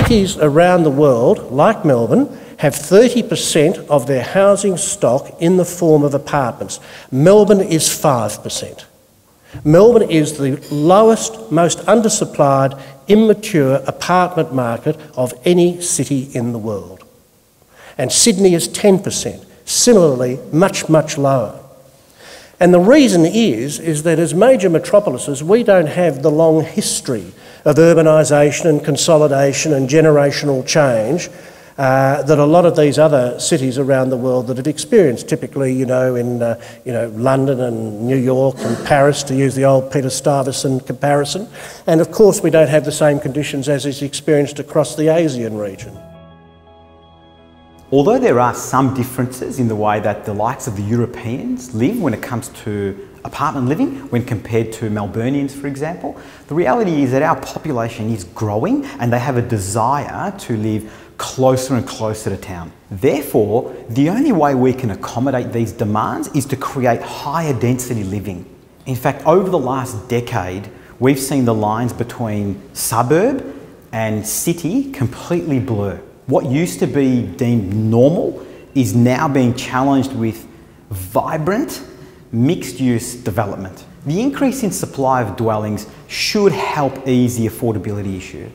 cities around the world, like Melbourne, have 30% of their housing stock in the form of apartments. Melbourne is 5%. Melbourne is the lowest, most undersupplied, immature apartment market of any city in the world. And Sydney is 10%, similarly much, much lower. And the reason is that as major metropolises, we don't have the long history of urbanisation and consolidation and generational change that a lot of these other cities around the world that have experienced, typically, in London and New York and Paris, to use the old Peter Stuyvesant comparison. And of course, we don't have the same conditions as is experienced across the ASEAN region. Although there are some differences in the way that the likes of the Europeans live when it comes to apartment living when compared to Melburnians, for example, the reality is that our population is growing and they have a desire to live closer and closer to town. Therefore, the only way we can accommodate these demands is to create higher density living. In fact, over the last decade, we've seen the lines between suburb and city completely blur. What used to be deemed normal is now being challenged with vibrant, mixed-use development. The increase in supply of dwellings should help ease the affordability issue.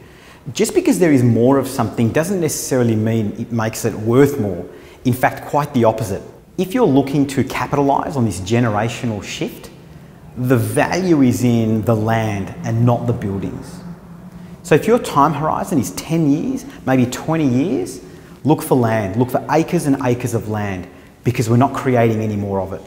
Just because there is more of something doesn't necessarily mean it makes it worth more. In fact, quite the opposite. If you're looking to capitalise on this generational shift, the value is in the land and not the buildings. So if your time horizon is 10 years, maybe 20 years, look for land, look for acres and acres of land because we're not creating any more of it.